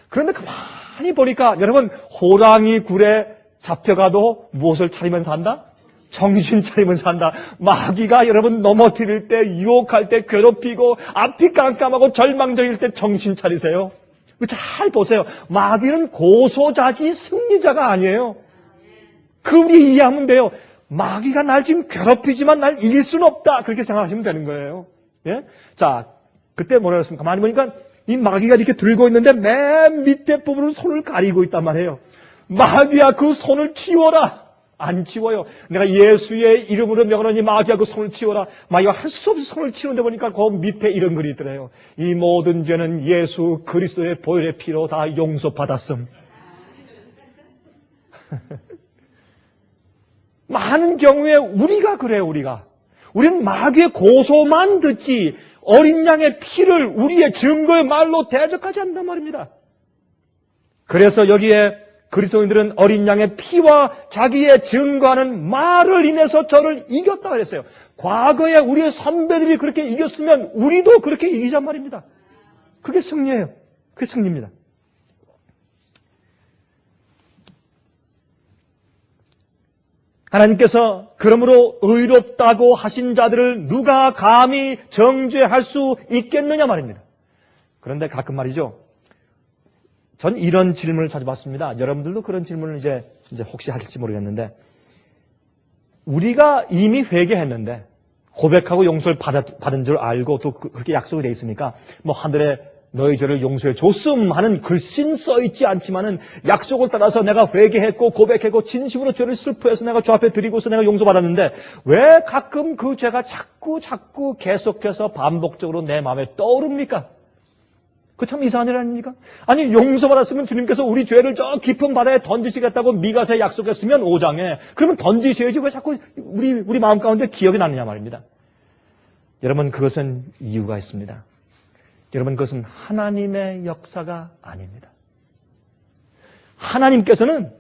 그런데 가만히 보니까 여러분 호랑이 굴에 잡혀가도 무엇을 차리면 산다? 정신 차리면 산다. 마귀가 여러분 넘어뜨릴 때, 유혹할 때, 괴롭히고 앞이 깜깜하고 절망적일 때 정신 차리세요. 잘 보세요. 마귀는 고소자지 승리자가 아니에요. 그 우리 이해하면 돼요. 마귀가 날 지금 괴롭히지만 날 이길 수는 없다. 그렇게 생각하시면 되는 거예요. 예? 자, 그때 뭐라 그랬습니까? 가만히 보니까 이 마귀가 이렇게 들고 있는데 맨 밑에 부분은 손을 가리고 있단 말이에요. 마귀야 그 손을 치워라. 안 치워요. 내가 예수의 이름으로 명하노니 마귀야 그 손을 치워라. 마귀가 할 수 없이 손을 치는데 보니까 그 밑에 이런 글이 있더래요. 이 모든 죄는 예수 그리스도의 보혈의 피로 다 용서받았음. 많은 경우에 우리가 그래요. 우리는 마귀의 고소만 듣지 어린 양의 피를 우리의 증거의 말로 대적하지 않는단 말입니다. 그래서 여기에 그리스도인들은 어린 양의 피와 자기의 증거하는 말을 인해서 저를 이겼다 그랬어요. 과거에 우리의 선배들이 그렇게 이겼으면 우리도 그렇게 이기란 말입니다. 그게 승리예요. 그게 승리입니다. 하나님께서 그러므로 의롭다고 하신 자들을 누가 감히 정죄할 수 있겠느냐 말입니다. 그런데 가끔 말이죠. 전 이런 질문을 자주 받습니다. 여러분들도 그런 질문을 이제 혹시 하실지 모르겠는데, 우리가 이미 회개했는데, 고백하고 용서를 받은 줄 알고 또 그렇게 약속이 되어 있으니까, 뭐 하늘에 너희 죄를 용서해 줬음 하는 글씨는 써 있지 않지만은 약속을 따라서 내가 회개했고 고백했고 진심으로 죄를 슬퍼해서 내가 주 앞에 드리고서 내가 용서받았는데, 왜 가끔 그 죄가 자꾸 계속해서 반복적으로 내 마음에 떠오릅니까? 그 참 이상한 일 아닙니까? 아니 용서받았으면 주님께서 우리 죄를 저 깊은 바다에 던지시겠다고 미가서에 약속했으면 5장에 그러면 던지셔야지 왜 자꾸 우리 마음 가운데 기억이 나느냐 말입니다. 여러분 그것은 이유가 있습니다. 여러분 그것은 하나님의 역사가 아닙니다. 하나님께서는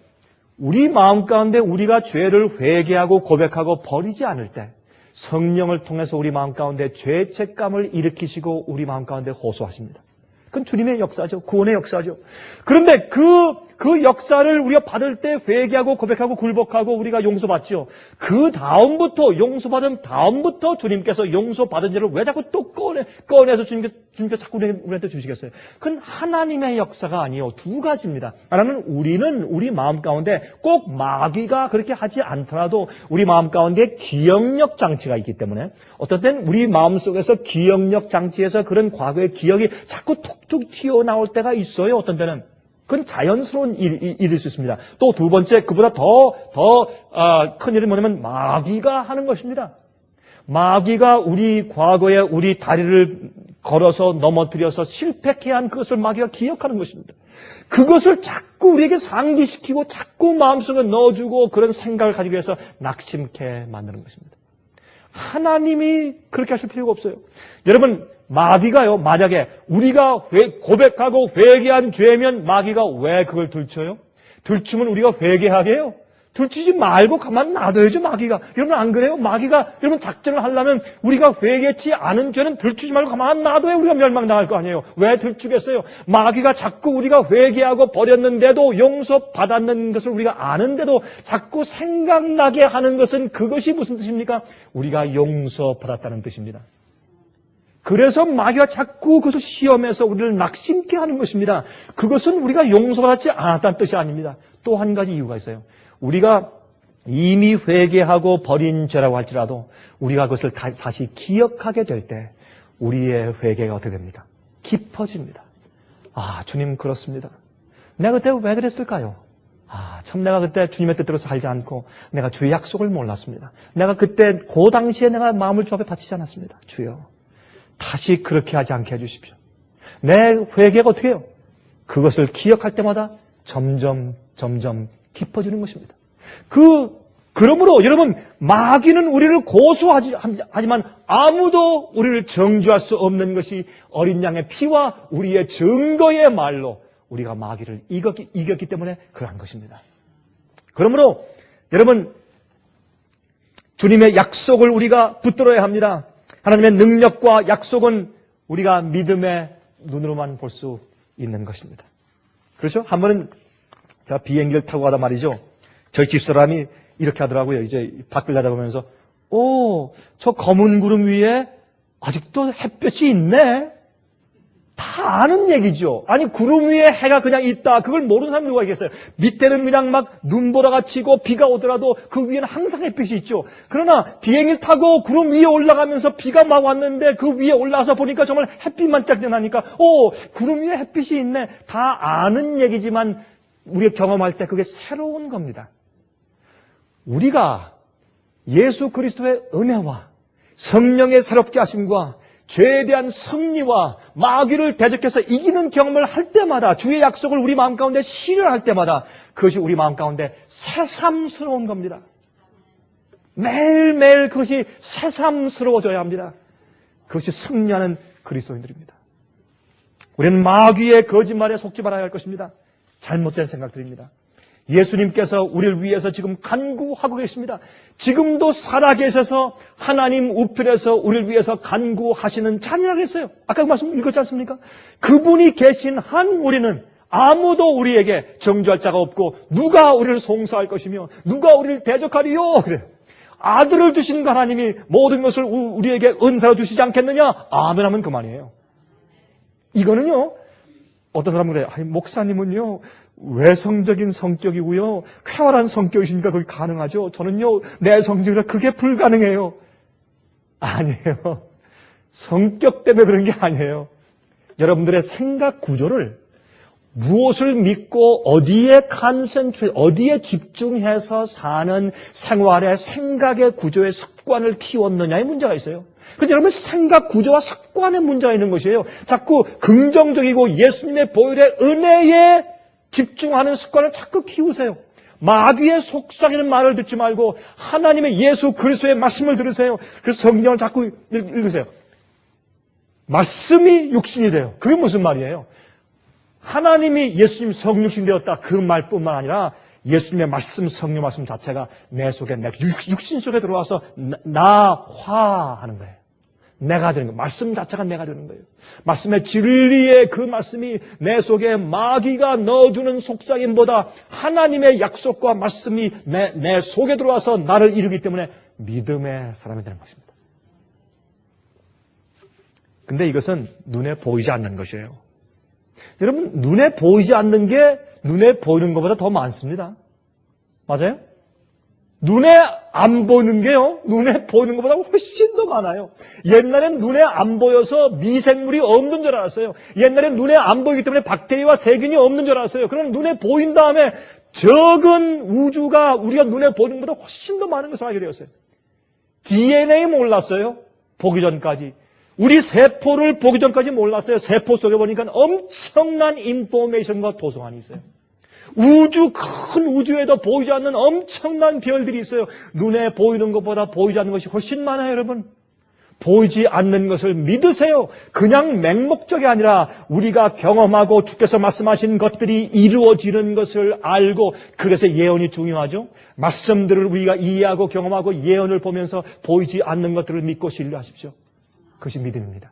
우리 마음 가운데 우리가 죄를 회개하고 고백하고 버리지 않을 때 성령을 통해서 우리 마음 가운데 죄책감을 일으키시고 우리 마음 가운데 호소하십니다. 그건 주님의 역사죠. 구원의 역사죠. 그런데 그 역사를 우리가 받을 때 회개하고 고백하고 굴복하고 우리가 용서받죠. 그 다음부터 용서받은 다음부터 주님께서 용서받은 죄를 왜 자꾸 또 꺼내서 주님께서 자꾸 우리한테 주시겠어요? 그건 하나님의 역사가 아니에요. 두 가지입니다. 하나는 우리는 우리 마음 가운데 꼭 마귀가 그렇게 하지 않더라도 우리 마음 가운데 기억력 장치가 있기 때문에 어떤 때는 우리 마음 속에서 기억력 장치에서 그런 과거의 기억이 자꾸 툭툭 튀어나올 때가 있어요. 어떤 때는. 그건 자연스러운 일일 수 있습니다. 또 두 번째, 그보다 더 큰 일은 뭐냐면 마귀가 하는 것입니다. 마귀가 우리 과거에 우리 다리를 걸어서 넘어뜨려서 실패케 한 그것을 마귀가 기억하는 것입니다. 그것을 자꾸 우리에게 상기시키고 자꾸 마음속에 넣어주고 그런 생각을 가지기 위해서 낙심케 만드는 것입니다. 하나님이 그렇게 하실 필요가 없어요. 여러분 마귀가요, 만약에 우리가 고백하고 회개한 죄면 마귀가 왜 그걸 들춰요? 들추면 우리가 회개하게 해요? 들추지 말고 가만 놔둬야죠, 마귀가. 여러분 안 그래요? 마귀가 여러분 작전을 하려면 우리가 회개치 않은 죄는 들추지 말고 가만 놔둬야 우리가 멸망당할 거 아니에요. 왜 들추겠어요? 마귀가 자꾸 우리가 회개하고 버렸는데도 용서받았는 것을 우리가 아는데도 자꾸 생각나게 하는 것은 그것이 무슨 뜻입니까? 우리가 용서받았다는 뜻입니다. 그래서 마귀가 자꾸 그것을 시험해서 우리를 낙심케 하는 것입니다. 그것은 우리가 용서받지 않았다는 뜻이 아닙니다. 또 한 가지 이유가 있어요. 우리가 이미 회개하고 버린 죄라고 할지라도 우리가 그것을 다시 기억하게 될 때 우리의 회개가 어떻게 됩니까? 깊어집니다. 아, 주님 그렇습니다. 내가 그때 왜 그랬을까요? 아, 참 내가 그때 주님의 뜻대로 살지 않고 내가 주의 약속을 몰랐습니다. 내가 그때 그 당시에 내가 마음을 주 앞에 바치지 않았습니다. 주여, 다시 그렇게 하지 않게 해주십시오. 내 회개가 어떻게 해요? 그것을 기억할 때마다 점점 깊어지는 것입니다. 그러므로 여러분, 마귀는 우리를 고소하지만 아무도 우리를 정죄할 수 없는 것이 어린 양의 피와 우리의 증거의 말로 우리가 마귀를 이겼기 때문에 그러한 것입니다. 그러므로 여러분, 주님의 약속을 우리가 붙들어야 합니다. 하나님의 능력과 약속은 우리가 믿음의 눈으로만 볼 수 있는 것입니다. 그렇죠? 한 번은 제가 비행기를 타고 가다 말이죠. 저희 집사람이 이렇게 하더라고요. 이제 밖을 내다보면서, 저 검은 구름 위에 아직도 햇볕이 있네? 다 아는 얘기죠. 아니, 구름 위에 해가 그냥 있다. 그걸 모르는 사람이 누가 있겠어요? 밑에는 그냥 막 눈보라가 치고 비가 오더라도 그 위에는 항상 햇빛이 있죠. 그러나 비행기를 타고 구름 위에 올라가면서 비가 막 왔는데 그 위에 올라와서 보니까 정말 햇빛만 짝짝나니까, 구름 위에 햇빛이 있네. 다 아는 얘기지만 우리가 경험할 때 그게 새로운 겁니다. 우리가 예수 그리스도의 은혜와 성령의 새롭게 하심과 죄에 대한 승리와 마귀를 대적해서 이기는 경험을 할 때마다, 주의 약속을 우리 마음 가운데 실현할 때마다 그것이 우리 마음 가운데 새삼스러운 겁니다. 매일매일 그것이 새삼스러워져야 합니다. 그것이 승리하는 그리스도인들입니다. 우리는 마귀의 거짓말에 속지 말아야 할 것입니다. 잘못된 생각들입니다. 예수님께서 우리를 위해서 지금 간구하고 계십니다. 지금도 살아계셔서 하나님 우편에서 우리를 위해서 간구하시는 자녀라고 했어요. 아까 그 말씀 읽었지 않습니까? 그분이 계신 한 우리는 아무도 우리에게 정죄할 자가 없고 누가 우리를 송사할 것이며 누가 우리를 대적하리요? 그래요. 아들을 주신 하나님이 모든 것을 우리에게 은사로 주시지 않겠느냐? 아멘 하면 그만이에요. 이거는요, 어떤 사람은 그래요. 목사님은요, 외성적인 성격이고요, 쾌활한 성격이시니까 그게 가능하죠. 저는요, 내 성격이라 그게 불가능해요. 아니에요. 성격 때문에 그런 게 아니에요. 여러분들의 생각 구조를 무엇을 믿고 어디에 집중해서 사는 생활의 생각의 구조의 습관을 키웠느냐의 문제가 있어요. 그런데 여러분, 생각 구조와 습관의 문제가 있는 것이에요. 자꾸 긍정적이고 예수님의 보혈의 은혜에 집중하는 습관을 자꾸 키우세요. 마귀의 속삭이는 말을 듣지 말고 하나님의 예수 그리스도의 말씀을 들으세요. 그래서 성경을 자꾸 읽으세요. 말씀이 육신이 돼요. 그게 무슨 말이에요? 하나님이 예수님 성육신 되었다. 그 말뿐만 아니라 예수님의 말씀, 성령 말씀 자체가 내 속에, 내 육신 속에 들어와서 나화하는 거예요. 내가 되는 거예요. 말씀 자체가 내가 되는 거예요. 말씀의 진리의 그 말씀이 내 속에 마귀가 넣어주는 속삭임보다 하나님의 약속과 말씀이 내 속에 들어와서 나를 이루기 때문에 믿음의 사람이 되는 것입니다. 근데 이것은 눈에 보이지 않는 것이에요. 여러분, 눈에 보이지 않는 게 눈에 보이는 것보다 더 많습니다. 맞아요? 눈에 안 보이는 게요, 눈에 보이는 것보다 훨씬 더 많아요. 옛날엔 눈에 안 보여서 미생물이 없는 줄 알았어요. 옛날엔 눈에 안 보이기 때문에 박테리아와 세균이 없는 줄 알았어요. 그럼 눈에 보인 다음에 적은 우주가 우리가 눈에 보이는 것보다 훨씬 더 많은 것을 알게 되었어요. DNA 몰랐어요. 보기 전까지. 우리 세포를 보기 전까지 몰랐어요. 세포 속에 보니까 엄청난 인포메이션과 도서관이 있어요. 큰 우주에도 보이지 않는 엄청난 별들이 있어요. 눈에 보이는 것보다 보이지 않는 것이 훨씬 많아요, 여러분. 보이지 않는 것을 믿으세요. 그냥 맹목적이 아니라 우리가 경험하고 주께서 말씀하신 것들이 이루어지는 것을 알고, 그래서 예언이 중요하죠. 말씀들을 우리가 이해하고 경험하고 예언을 보면서 보이지 않는 것들을 믿고 신뢰하십시오. 그것이 믿음입니다.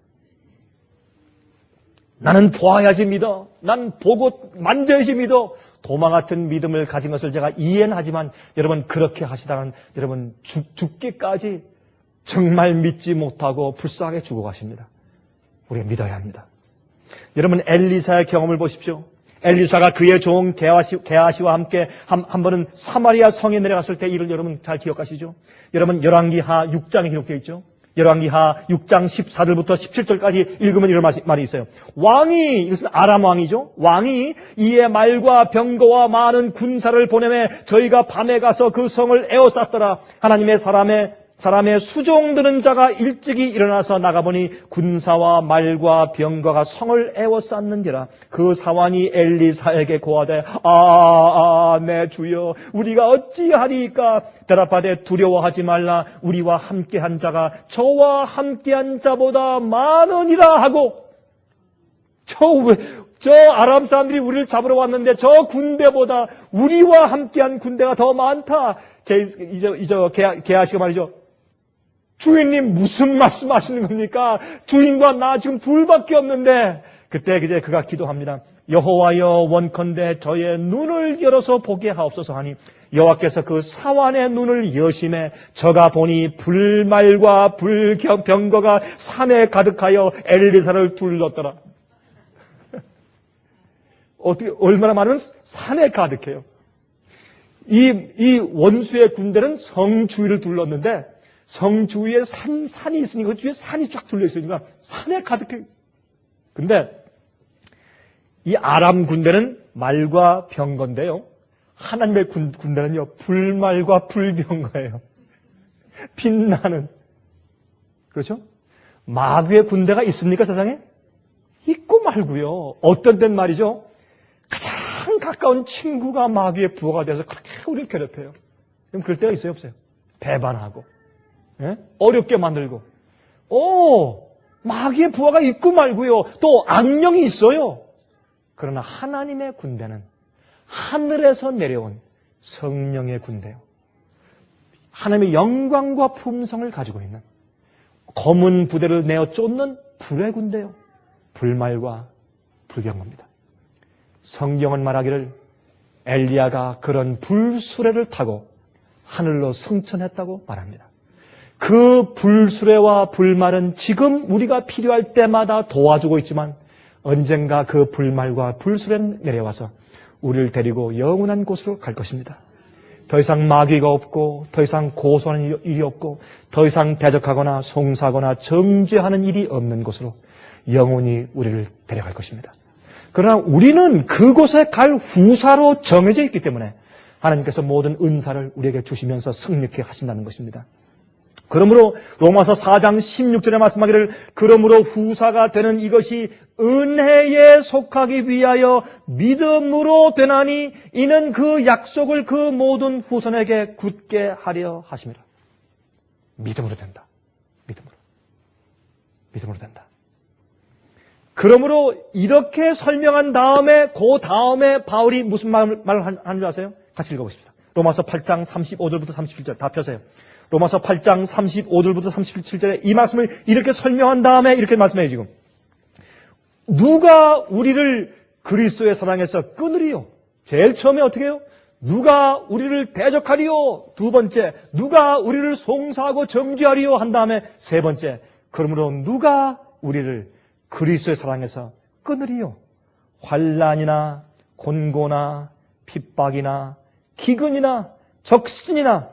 나는 보아야지 믿어. 난 보고 만져야지 믿어. 도마 같은 믿음을 가진 것을 제가 이해는 하지만 여러분, 그렇게 하시다간 여러분 죽기까지 정말 믿지 못하고 불쌍하게 죽어가십니다. 우리가 믿어야 합니다. 여러분 엘리사의 경험을 보십시오. 엘리사가 그의 종 게하시와 함께 한 번은 사마리아 성에 내려갔을 때 일을 여러분 잘 기억하시죠? 여러분 열왕기하 6장에 기록되어 있죠? 열왕기하 6장 14절부터 17절까지 읽으면 이런 말이 있어요. 왕이, 이것은 아람 왕이죠. 왕이 이에 말과 병거와 많은 군사를 보내매 저희가 밤에 가서 그 성을 에워쌌더라. 하나님의 사람의 수종드는 자가 일찍이 일어나서 나가보니 군사와 말과 병거가 성을 에워쌌는지라. 그 사환이 엘리사에게 고하되 내 주여 우리가 어찌하리이까. 대답하되 두려워하지 말라. 우리와 함께한 자가 저와 함께한 자보다 많으니라 하고. 저 아람 사람들이 우리를 잡으러 왔는데 저 군대보다 우리와 함께한 군대가 더 많다. 게하시가 말이죠. 주인님 무슨 말씀하시는 겁니까? 주인과 나 지금 둘밖에 없는데. 그때 이제 그가 기도합니다. 여호와여 원컨대 저의 눈을 열어서 보게 하옵소서 하니 여호와께서 그 사환의 눈을 여심해 저가 보니 불말과 병거가 산에 가득하여 엘리사를 둘렀더라. 어떻게 얼마나 많은 산에 가득해요. 이 원수의 군대는 성 주위를 둘렀는데 성 주위에 산이 있으니까 그 주위에 산이 쫙 둘러 있으니까 산에 가득해. 근데 이 아람 군대는 말과 병거인데요. 하나님의 군대는요 불말과 불병거예요. 빛나는. 그렇죠? 마귀의 군대가 있습니까 세상에? 있고 말고요. 어떤 땐 말이죠. 가장 가까운 친구가 마귀의 부하가 돼서 그렇게 우리를 괴롭혀요. 그럼 그럴 때가 있어요 없어요? 배반하고. 예? 어렵게 만들고. 마귀의 부하가 있고 말고요. 또 악령이 있어요. 그러나 하나님의 군대는 하늘에서 내려온 성령의 군대요. 하나님의 영광과 품성을 가지고 있는 검은 부대를 내어 쫓는 불의 군대요. 불말과 불병거입니다. 성경은 말하기를 엘리야가 그런 불수레를 타고 하늘로 승천했다고 말합니다. 그 불수레와 불말은 지금 우리가 필요할 때마다 도와주고 있지만 언젠가 그 불말과 불수레는 내려와서 우리를 데리고 영원한 곳으로 갈 것입니다. 더 이상 마귀가 없고 더 이상 고소하는 일이 없고 더 이상 대적하거나 송사하거나 정죄하는 일이 없는 곳으로 영원히 우리를 데려갈 것입니다. 그러나 우리는 그곳에 갈 후사로 정해져 있기 때문에 하나님께서 모든 은사를 우리에게 주시면서 승리케 하신다는 것입니다. 그러므로 로마서 4장 16절에 말씀하기를 그러므로 후사가 되는 이것이 은혜에 속하기 위하여 믿음으로 되나니 이는 그 약속을 그 모든 후손에게 굳게 하려 하심이라. 믿음으로 된다. 믿음으로 된다. 그러므로 이렇게 설명한 다음에 그 다음에 바울이 무슨 말을 하는 줄 아세요? 같이 읽어보십시다. 로마서 8장 35절부터 37절 다 펴세요. 로마서 8장 35절부터 37절에 이 말씀을 이렇게 설명한 다음에 이렇게 말씀해요 지금. 누가 우리를 그리스도의 사랑에서 끊으리요? 제일 처음에 어떻게 해요? 누가 우리를 대적하리요? 두 번째, 누가 우리를 송사하고 정죄하리요? 한 다음에 세 번째, 그러므로 누가 우리를 그리스도의 사랑에서 끊으리요? 환난이나 곤고나 핍박이나 기근이나 적신이나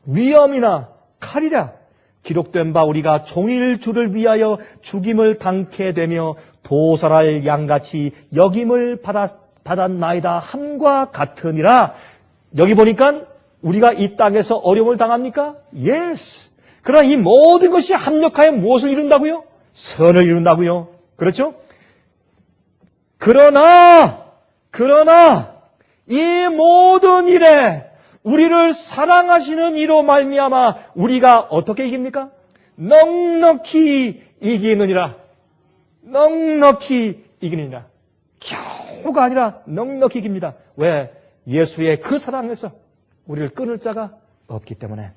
위험이나 칼이라 기록된 바 우리가 종일 주를 위하여 죽임을 당케 되며 도살할 양같이 역임을 받았나이다 함과 같으니라. 여기 보니까 우리가 이 땅에서 어려움을 당합니까? Yes. 그러나 이 모든 것이 합력하여 무엇을 이룬다고요? 선을 이룬다고요. 그렇죠? 그러나 이 모든 일에 우리를 사랑하시는 이로 말미암아 우리가 어떻게 이깁니까? 넉넉히 이기느니라. 넉넉히 이기느니라. 겨우가 아니라 넉넉히 이깁니다. 왜? 예수의 그 사랑에서 우리를 끊을 자가 없기 때문에.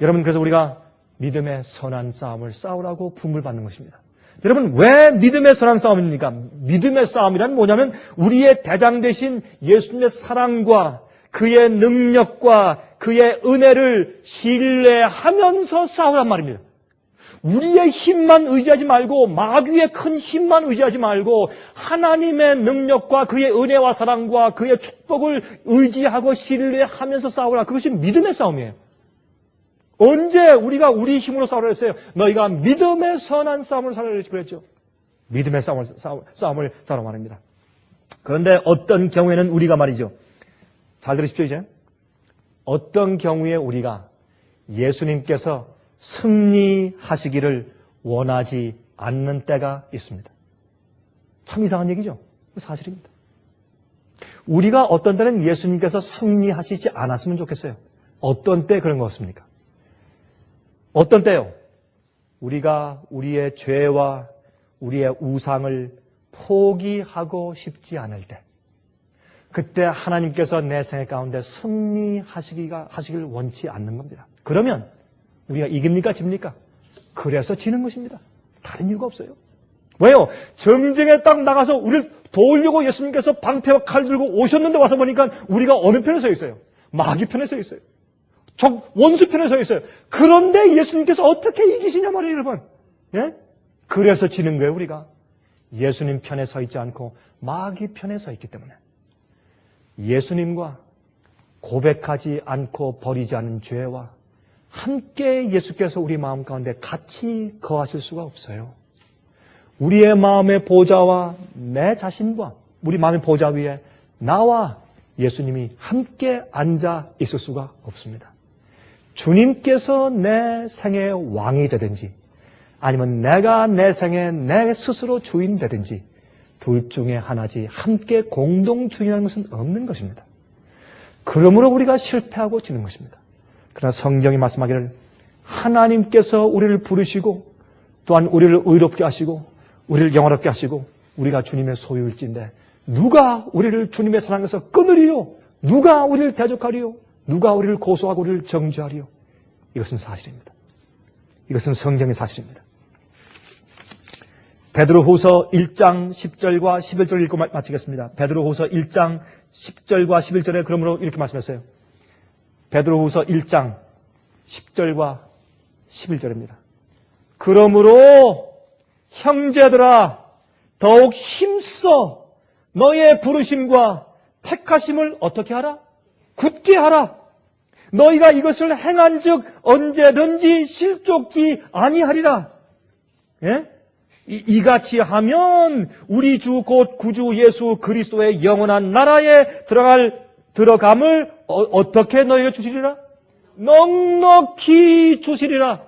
여러분, 그래서 우리가 믿음의 선한 싸움을 싸우라고 부름을 받는 것입니다. 여러분, 왜 믿음의 선한 싸움입니까? 믿음의 싸움이란 뭐냐면 우리의 대장 되신 예수님의 사랑과 그의 능력과 그의 은혜를 신뢰하면서 싸우란 말입니다. 우리의 힘만 의지하지 말고 마귀의 큰 힘만 의지하지 말고 하나님의 능력과 그의 은혜와 사랑과 그의 축복을 의지하고 신뢰하면서 싸우라. 그것이 믿음의 싸움이에요. 언제 우리가 우리 힘으로 싸우라 했어요? 너희가 믿음의 선한 싸움을 싸우라 그랬죠. 믿음의 싸움을 싸우라 말입니다. 그런데 어떤 경우에는 우리가 말이죠. 잘 들으십시오 이제. 어떤 경우에 우리가 예수님께서 승리하시기를 원하지 않는 때가 있습니다. 참 이상한 얘기죠. 사실입니다. 우리가 어떤 때는 예수님께서 승리하시지 않았으면 좋겠어요. 어떤 때 그런 것 같습니까? 어떤 때요? 우리가 우리의 죄와 우리의 우상을 포기하고 싶지 않을 때, 그때 하나님께서 내 생애 가운데 승리하시길 원치 않는 겁니다. 그러면 우리가 이깁니까? 집니까? 그래서 지는 것입니다. 다른 이유가 없어요. 왜요? 정쟁에 딱 나가서 우리를 도우려고 예수님께서 방패와 칼 들고 오셨는데 와서 보니까 우리가 어느 편에 서 있어요? 마귀 편에 서 있어요. 원수 편에 서 있어요. 그런데 예수님께서 어떻게 이기시냐 말이에요, 여러분. 예? 그래서 지는 거예요, 우리가. 예수님 편에 서 있지 않고 마귀 편에 서 있기 때문에. 예수님과 고백하지 않고 버리지 않은 죄와 함께 예수께서 우리 마음 가운데 같이 거하실 수가 없어요. 우리의 마음의 보좌와 내 자신과 우리 마음의 보좌 위에 나와 예수님이 함께 앉아 있을 수가 없습니다. 주님께서 내 생의 왕이 되든지 아니면 내가 내 생에 내 스스로 주인 되든지 둘 중에 하나지 함께 공동 주인하는 것은 없는 것입니다. 그러므로 우리가 실패하고 지는 것입니다. 그러나 성경이 말씀하기를 하나님께서 우리를 부르시고 또한 우리를 의롭게 하시고 우리를 영화롭게 하시고 우리가 주님의 소유일진데 누가 우리를 주님의 사랑에서 끊으리요? 누가 우리를 대적하리요? 누가 우리를 고소하고 우리를 정죄하리요? 이것은 사실입니다. 이것은 성경의 사실입니다. 베드로후서 1장 10절과 11절을 읽고 마치겠습니다. 베드로후서 1장 10절과 11절에 그러므로 이렇게 말씀했어요. 베드로후서 1장 10절과 11절입니다. 그러므로 형제들아 더욱 힘써 너희의 부르심과 택하심을 어떻게 하라? 굳게 하라. 너희가 이것을 행한즉 언제든지 실족지 아니하리라. 예? 이같이 하면 우리 주 곧 구주 예수 그리스도의 영원한 나라에 들어감을 어떻게 너희가 주시리라? 넉넉히 주시리라.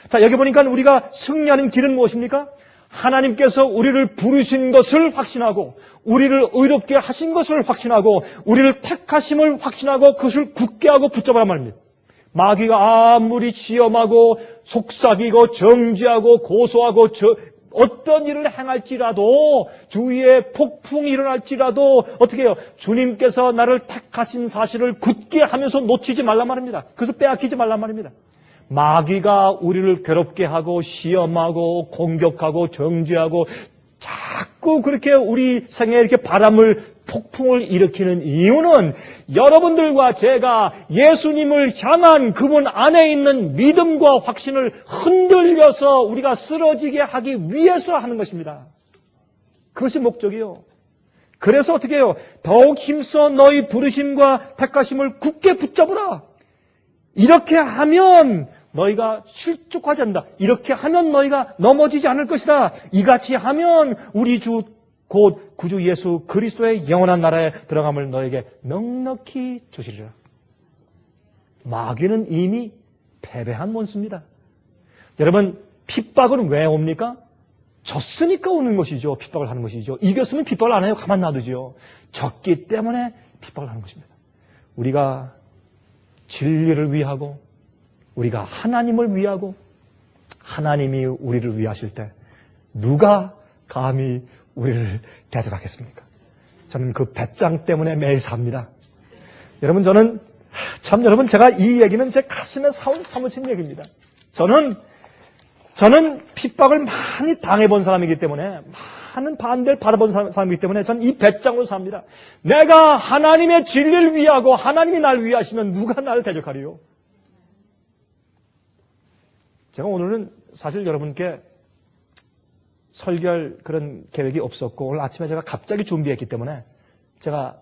자, 여기 보니까 우리가 승리하는 길은 무엇입니까? 하나님께서 우리를 부르신 것을 확신하고 우리를 의롭게 하신 것을 확신하고 우리를 택하심을 확신하고 그것을 굳게 하고 붙잡으란 말입니다. 마귀가 아무리 시험하고 속삭이고 정죄하고 고소하고 어떤 일을 행할지라도 주위에 폭풍이 일어날지라도 어떻게 해요? 주님께서 나를 택하신 사실을 굳게 하면서 놓치지 말란 말입니다. 그래서 빼앗기지 말란 말입니다. 마귀가 우리를 괴롭게 하고 시험하고 공격하고 정죄하고 자꾸 그렇게 우리 생에 이렇게 폭풍을 일으키는 이유는 여러분들과 제가 예수님을 향한 그분 안에 있는 믿음과 확신을 흔들려서 우리가 쓰러지게 하기 위해서 하는 것입니다. 그것이 목적이요. 그래서 어떻게 해요? 더욱 힘써 너희 부르심과 택하심을 굳게 붙잡으라. 이렇게 하면 너희가 실족하지 않는다. 이렇게 하면 너희가 넘어지지 않을 것이다. 이같이 하면 우리 주 곧 구주 예수 그리스도의 영원한 나라에 들어감을 너에게 넉넉히 주시리라. 마귀는 이미 패배한 원수입니다. 여러분, 핍박은 왜 옵니까? 졌으니까 오는 것이죠. 핍박을 하는 것이죠. 이겼으면 핍박을 안 해요. 가만 놔두죠. 졌기 때문에 핍박을 하는 것입니다. 우리가 진리를 위하고 우리가 하나님을 위하고 하나님이 우리를 위하실 때 누가 감히 우리를 대적하겠습니까? 저는 그 배짱 때문에 매일 삽니다. 여러분, 여러분, 제가 이 얘기는 제 가슴에 사무친 얘기입니다. 저는 핍박을 많이 당해본 사람이기 때문에, 많은 반대를 받아본 사람이기 때문에 저는 이 배짱으로 삽니다. 내가 하나님의 진리를 위하고 하나님이 날 위하시면 누가 나를 대적하리요? 제가 오늘은 사실 여러분께 설교할 그런 계획이 없었고 오늘 아침에 제가 갑자기 준비했기 때문에 제가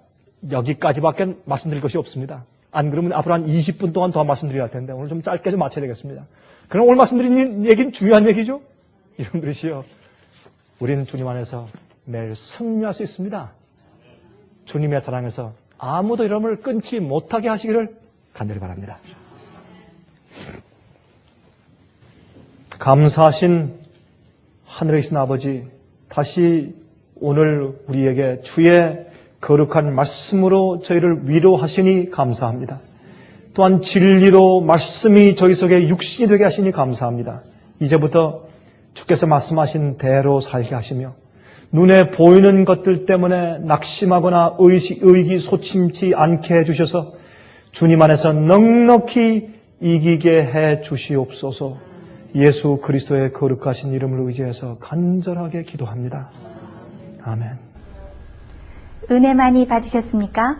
여기까지밖에 말씀드릴 것이 없습니다. 안 그러면 앞으로 한 20분 동안 더 말씀드려야 할 텐데 오늘 좀 짧게 좀 마쳐야 되겠습니다. 그럼 오늘 말씀드린 얘기는 중요한 얘기죠. 여러분들이시여, 우리는 주님 안에서 매일 승리할 수 있습니다. 주님의 사랑에서 아무도 여러분을 끊지 못하게 하시기를 간절히 바랍니다. 감사하신 하늘에 계신 아버지, 다시 오늘 우리에게 주의 거룩한 말씀으로 저희를 위로하시니 감사합니다. 또한 진리로 말씀이 저희 속에 육신이 되게 하시니 감사합니다. 이제부터 주께서 말씀하신 대로 살게 하시며 눈에 보이는 것들 때문에 낙심하거나 의기소침치 않게 해주셔서 주님 안에서 넉넉히 이기게 해 주시옵소서. 예수 그리스도의 거룩하신 이름을 의지해서 간절하게 기도합니다. 아멘. 은혜 많이 받으셨습니까?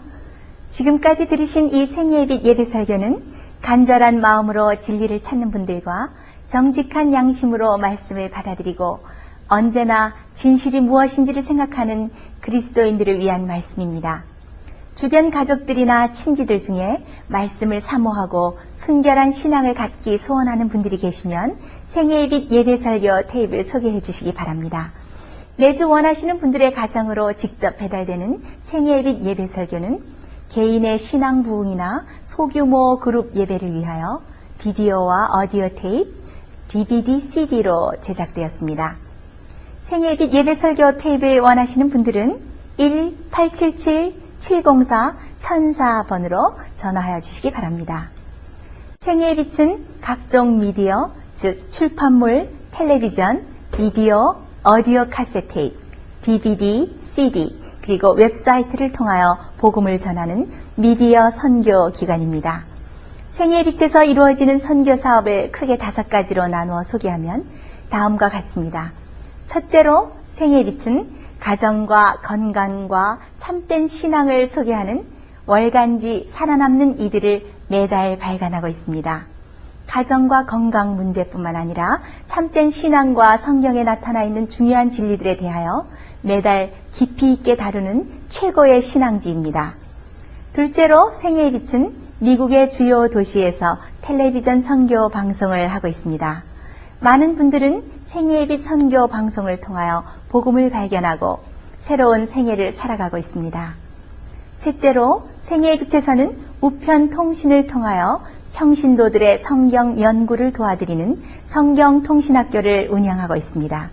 지금까지 들으신 이 생애의 빛 예배설교는 간절한 마음으로 진리를 찾는 분들과 정직한 양심으로 말씀을 받아들이고 언제나 진실이 무엇인지를 생각하는 그리스도인들을 위한 말씀입니다. 주변 가족들이나 친지들 중에 말씀을 사모하고 순결한 신앙을 갖기 소원하는 분들이 계시면 생애의 빛 예배설교 테이프를 소개해 주시기 바랍니다. 매주 원하시는 분들의 가정으로 직접 배달되는 생애의 빛 예배설교는 개인의 신앙 부흥이나 소규모 그룹 예배를 위하여 비디오와 오디오 테이프, DVD, CD로 제작되었습니다. 생애의 빛 예배설교 테이프를 원하시는 분들은 1-877-704-1004번으로 전화하여 주시기 바랍니다. 생애의 빛은 각종 미디어, 즉 출판물, 텔레비전, 비디오, 오디오 카세트 테이프, DVD, CD, 그리고 웹사이트를 통하여 복음을 전하는 미디어 선교 기관입니다. 생애의 빛에서 이루어지는 선교 사업을 크게 5가지로 나누어 소개하면 다음과 같습니다. 첫째로 생애의 빛은 가정과 건강과 참된 신앙을 소개하는 월간지 살아남는 이들을 매달 발간하고 있습니다. 가정과 건강 문제뿐만 아니라 참된 신앙과 성경에 나타나 있는 중요한 진리들에 대하여 매달 깊이 있게 다루는 최고의 신앙지입니다. 둘째로 생애의 빛은 미국의 주요 도시에서 텔레비전 선교 방송을 하고 있습니다. 많은 분들은 생애의 빛 선교 방송을 통하여 복음을 발견하고 새로운 생애를 살아가고 있습니다. 셋째로 생애의 빛에서는 우편 통신을 통하여 평신도들의 성경 연구를 도와드리는 성경통신학교를 운영하고 있습니다.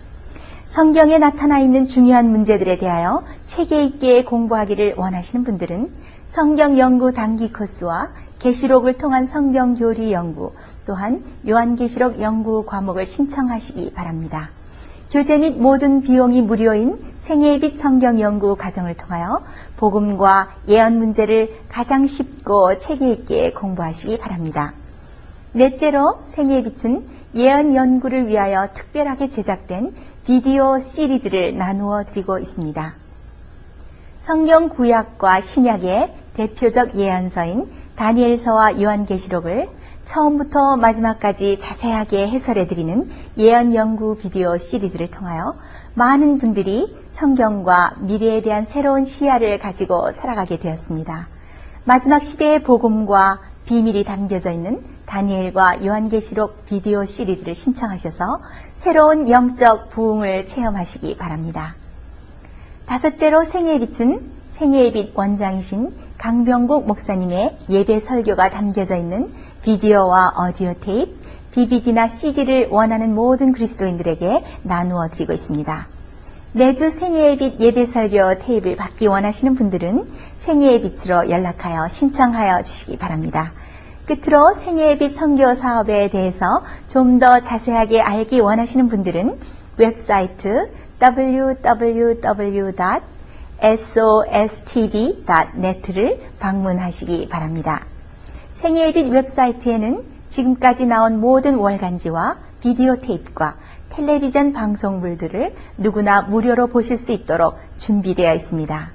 성경에 나타나 있는 중요한 문제들에 대하여 체계 있게 공부하기를 원하시는 분들은 성경 연구 단기 코스와 계시록을 통한 성경 교리 연구, 또한 요한계시록 연구 과목을 신청하시기 바랍니다. 교재 및 모든 비용이 무료인 생애의 빛 성경 연구 과정을 통하여 복음과 예언 문제를 가장 쉽고 체계 있게 공부하시기 바랍니다. 넷째로 생애의 빛은 예언 연구를 위하여 특별하게 제작된 비디오 시리즈를 나누어 드리고 있습니다. 성경 구약과 신약의 대표적 예언서인 다니엘서와 요한계시록을 처음부터 마지막까지 자세하게 해설해 드리는 예언 연구 비디오 시리즈를 통하여 많은 분들이 성경과 미래에 대한 새로운 시야를 가지고 살아가게 되었습니다. 마지막 시대의 복음과 비밀이 담겨져 있는 다니엘과 요한계시록 비디오 시리즈를 신청하셔서 새로운 영적 부흥을 체험하시기 바랍니다. 다섯째로 생애의 빛은 생애의 빛 원장이신 강병국 목사님의 예배 설교가 담겨져 있는 비디오와 오디오 테이프, DVD나 CD를 원하는 모든 그리스도인들에게 나누어 드리고 있습니다. 매주 생애의 빛 예배 설교 테이프를 받기 원하시는 분들은 생애의 빛으로 연락하여 신청하여 주시기 바랍니다. 끝으로 생애의 빛 선교 사업에 대해서 좀 더 자세하게 알기 원하시는 분들은 웹사이트 www.sostv.net를 방문하시기 바랍니다. 생애의 빛 웹사이트에는 지금까지 나온 모든 월간지와 비디오 테이프과 텔레비전 방송물들을 누구나 무료로 보실 수 있도록 준비되어 있습니다.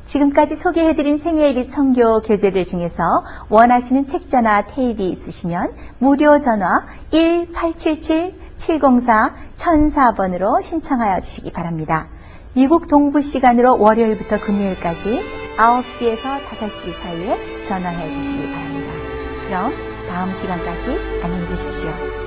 지금까지 소개해드린 생애빛 선교 교재들 중에서 원하시는 책자나 테이프이 있으시면 무료 전화 1877-704-1004번으로 신청하여 주시기 바랍니다. 미국 동부 시간으로 월요일부터 금요일까지 9시에서 5시 사이에 전화해 주시기 바랍니다. 그럼 다음 시간까지 안녕히 계십시오.